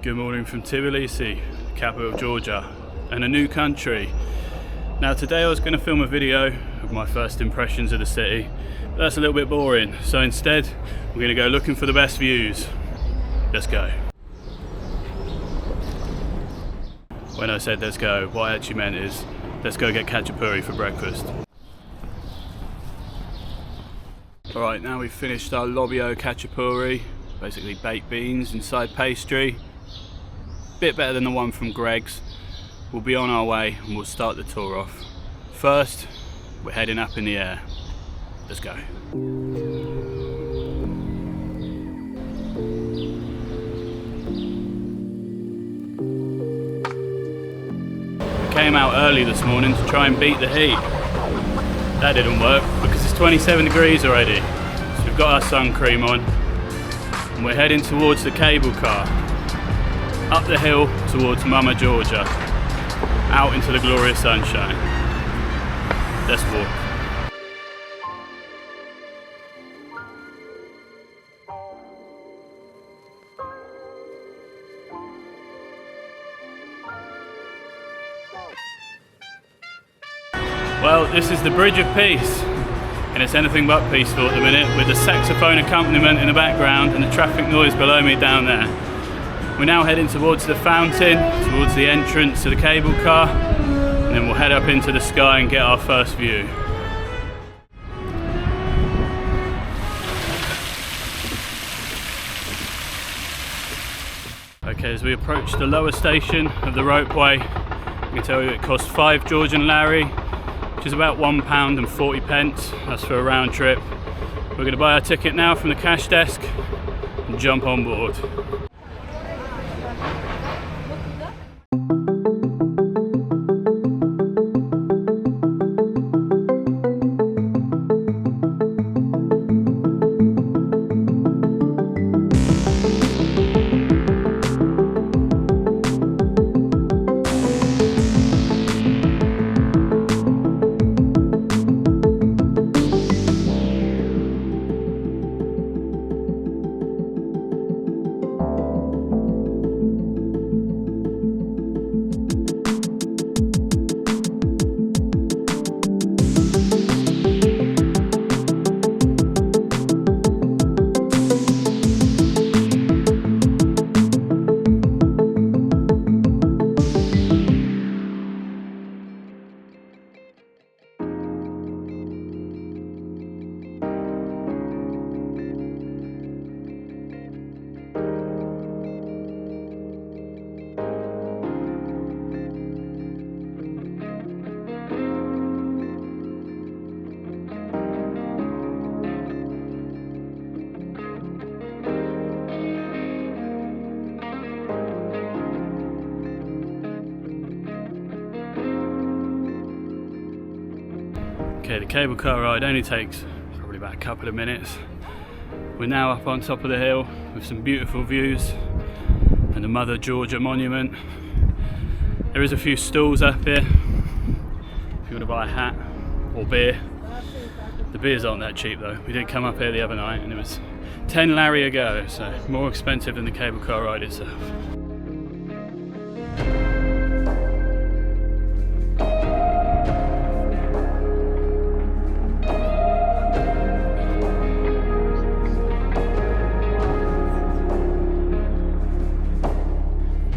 Good morning from Tbilisi, capital of Georgia, and a new country. Now today I was going to film a video of my first impressions of the city, but that's a little bit boring, so instead we're going to go looking for the best views. Let's go. When I said let's go, what I actually meant is let's go get khachapuri for breakfast. Alright, now we've finished our lobbio khachapuri, basically baked beans inside pastry. Bit better than the one from Greg's. We'll be on our way and we'll start the tour off. First, we're heading up in the air. Let's go. We came out early this morning to try and beat the heat. That didn't work because it's 27 degrees already. So we've got our sun cream on and we're heading towards the cable car. Up the hill towards Mama, Georgia, out into the glorious sunshine. Let's walk. Well, this is the Bridge of Peace, and it's anything but peaceful at the minute, with the saxophone accompaniment in the background and the traffic noise below me down there. We're now heading towards the fountain, towards the entrance to the cable car, and then we'll head up into the sky and get our first view. Okay, as we approach the lower station of the ropeway, I can tell you it costs 5 Georgian lari, which is about £1.40. That's for a round trip. We're going to buy our ticket now from the cash desk and jump on board. Okay, the cable car ride only takes probably about a couple of minutes. We're now up on top of the hill with some beautiful views and the Mother Georgia monument. There is a few stalls up here if you want to buy a hat or beer. The beers aren't that cheap though. We did come up here the other night and it was 10 lari a go, so more expensive than the cable car ride itself.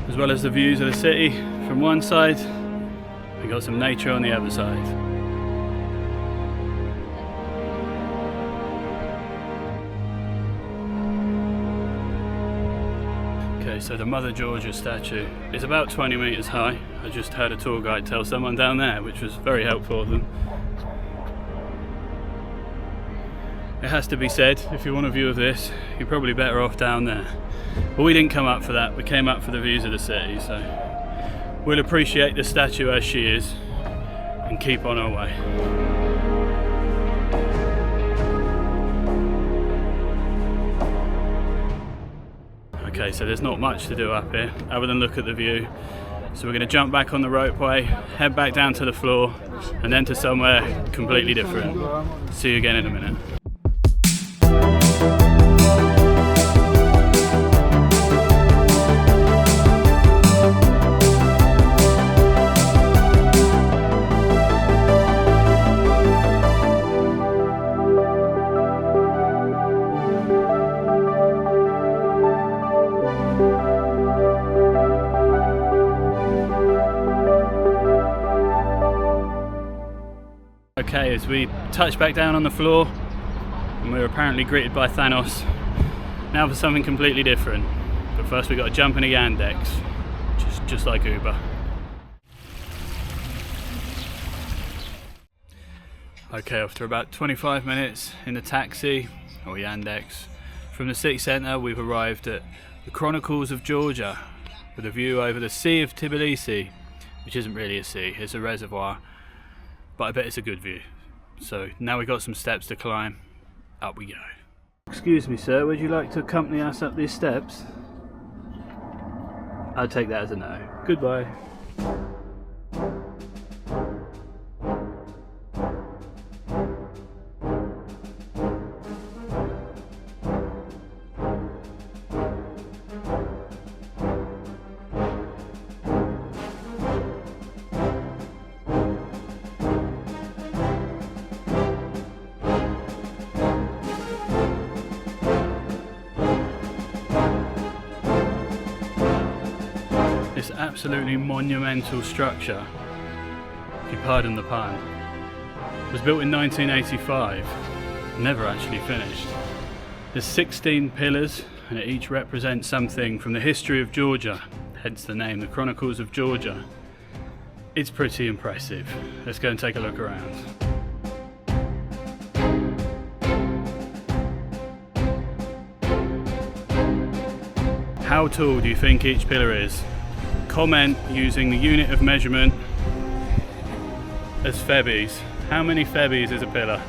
As well as the views of the city from one side, we got some nature on the other side. Okay, so the Mother Georgia statue is about 20 meters high. I just heard a tour guide tell someone down there, which was very helpful of them. It has to be said, if you want a view of this, you're probably better off down there. But we didn't come up for that, we came up for the views of the city, so we'll appreciate the statue as she is and keep on our way. Okay, so there's not much to do up here other than look at the view. So we're going to jump back on the ropeway, head back down to the floor, and then to somewhere completely different. See you again in a minute. Okay, as we touch back down on the floor, and we're apparently greeted by Thanos. Now for something completely different. But first we got to jump in a Yandex, just like Uber. Okay, after about 25 minutes in the taxi, or Yandex, from the city centre, we've arrived at the Chronicles of Georgia, with a view over the Sea of Tbilisi, which isn't really a sea, it's a reservoir, but I bet it's a good view. So now we've got some steps to climb, up we go. Excuse me sir, would you like to accompany us up these steps? I'll take that as a no. Goodbye. This absolutely monumental structure, if you pardon the pun, was built in 1985, never actually finished. There's 16 pillars and it each represents something from the history of Georgia, hence the name, the Chronicles of Georgia. It's pretty impressive. Let's go and take a look around. How tall do you think each pillar is? Comment using the unit of measurement as Febbies. How many Febbies is a pillar?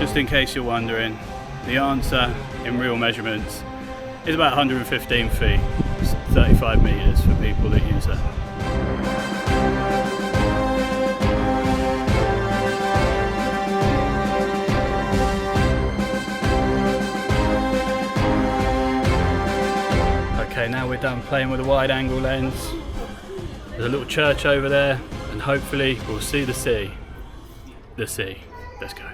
Just in case you're wondering, the answer in real measurements is about 115 feet, 35 metres for people that use it. Okay, now we're done playing with a wide angle lens. There's a little church over there and hopefully we'll see the sea. The sea. Let's go.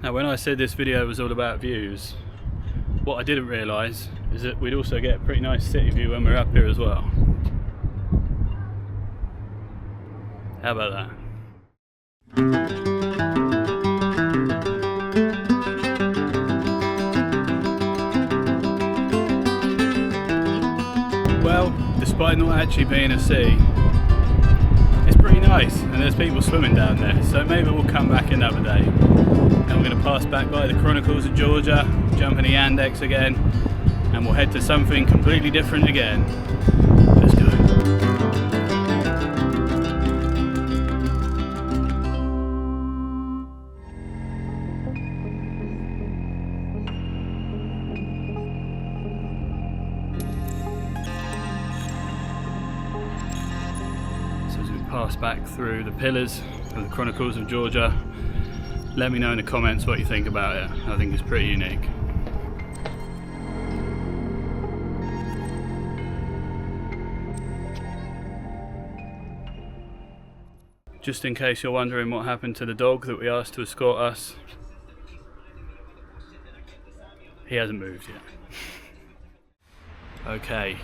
Now when I said this video was all about views, what I didn't realise is that we'd also get a pretty nice city view when we're up here as well. How about that? Well, despite not actually being a sea, it's pretty nice and there's people swimming down there, so maybe we'll come back another day. And we're going to pass back by the Chronicles of Georgia, jump in the Yandex again, and we'll head to something completely different again. Let's go. Pass back through the pillars of the Chronicles of Georgia. Let me know in the comments what you think about it. I think it's pretty unique. Just in case you're wondering what happened to the dog that we asked to escort us, he hasn't moved yet. Okay,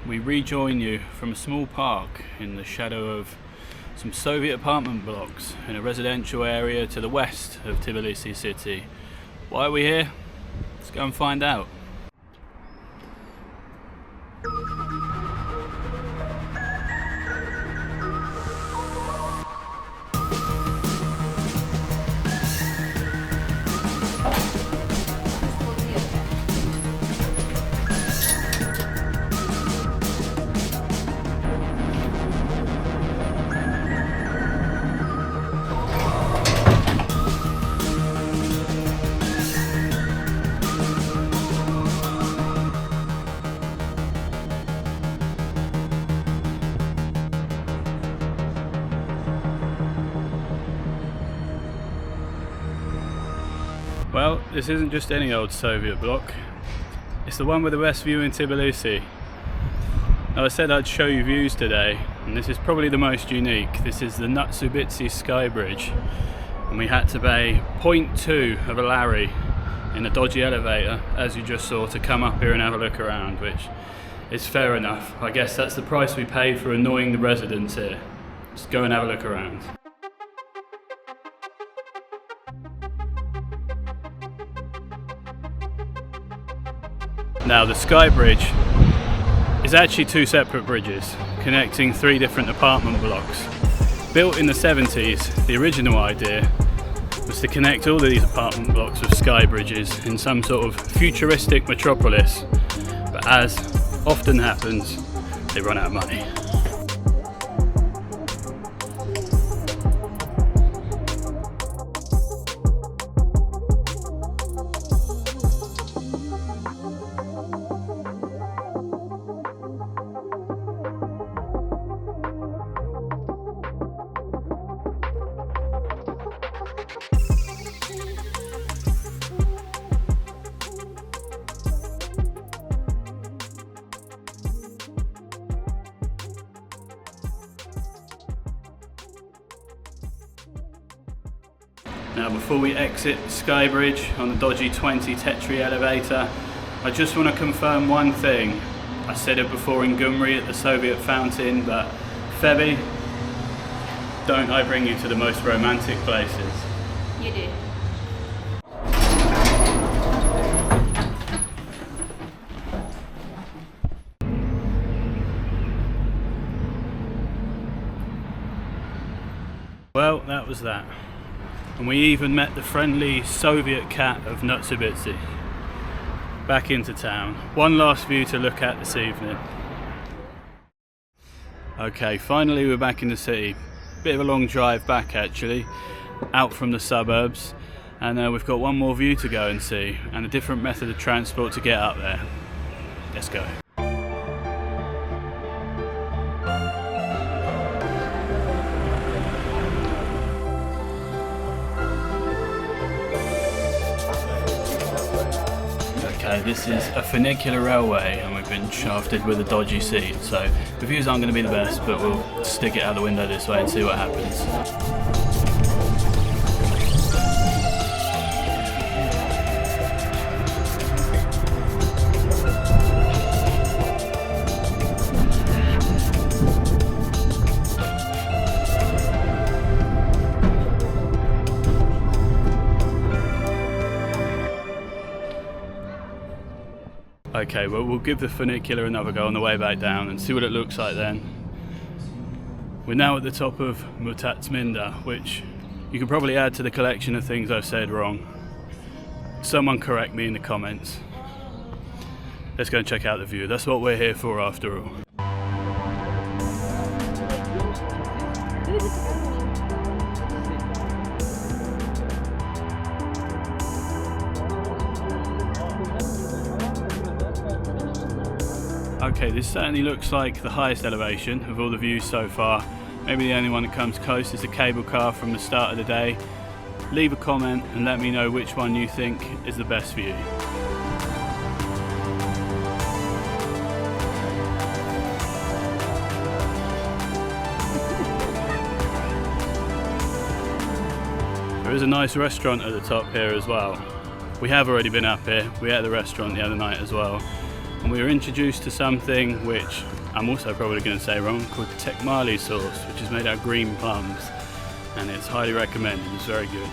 we rejoin you from a small park in the shadow of some Soviet apartment blocks in a residential area to the west of Tbilisi city. Why are we here? Let's go and find out. Well, this isn't just any old Soviet block, it's the one with the best view in Tbilisi. Now I said I'd show you views today, and this is probably the most unique. This is the Nutsubidze Skybridge, and we had to pay 0.2 of a lari in a dodgy elevator, as you just saw, to come up here and have a look around, which is fair enough. I guess that's the price we pay for annoying the residents here. Just go and have a look around. Now the Skybridge is actually two separate bridges connecting three different apartment blocks. Built in the 70s, the original idea was to connect all of these apartment blocks with sky bridges in some sort of futuristic metropolis, but as often happens, they run out of money. Now before we exit Skybridge on the dodgy 20 Tetri elevator, I just want to confirm one thing. I said it before in Gyumri at the Soviet fountain, but Feby, don't I bring you to the most romantic places? You do. Well, that was that. And we even met the friendly Soviet cat of Nutsubidze. Back into town. One last view to look at this evening. Okay, finally we're back in the city. Bit of a long drive back actually, out from the suburbs. And we've got one more view to go and see, and a different method of transport to get up there. Let's go. Okay, this is a funicular railway and we've been shafted with a dodgy seat, so the views aren't going to be the best, but we'll stick it out the window this way and see what happens. Okay, well we'll give the funicular another go on the way back down and see what it looks like then. We're now at the top of Mtatsminda, which you can probably add to the collection of things I've said wrong. Someone correct me in the comments. Let's go and check out the view. That's what we're here for after all. Okay, this certainly looks like the highest elevation of all the views so far. Maybe the only one that comes close is the cable car from the start of the day. Leave a comment and let me know which one you think is the best view. There is a nice restaurant at the top here as well. We have already been up here. We ate at the restaurant the other night as well. And we were introduced to something which I'm also probably going to say wrong, called the tekmali sauce, which is made out of green plums, and it's highly recommended. It's very good.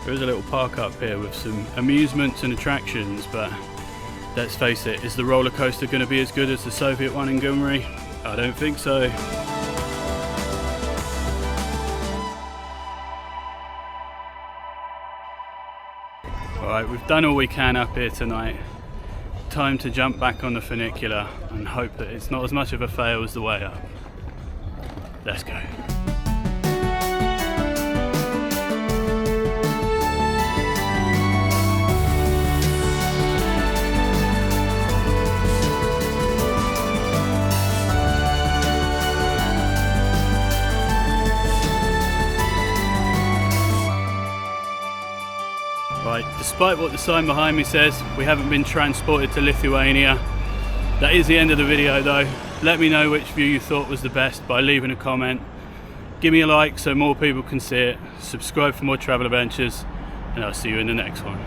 There is a little park up here with some amusements and attractions, but let's face it, is the roller coaster going to be as good as the Soviet one in Gyumri? I don't think so. Alright, we've done all we can up here tonight. Time to jump back on the funicular and hope that it's not as much of a fail as the way up. Let's go. Right, despite what the sign behind me says, we haven't been transported to Lithuania. That is the end of the video though. Let me know which view you thought was the best by leaving a comment. Give me a like so more people can see it. Subscribe for more travel adventures, and I'll see you in the next one.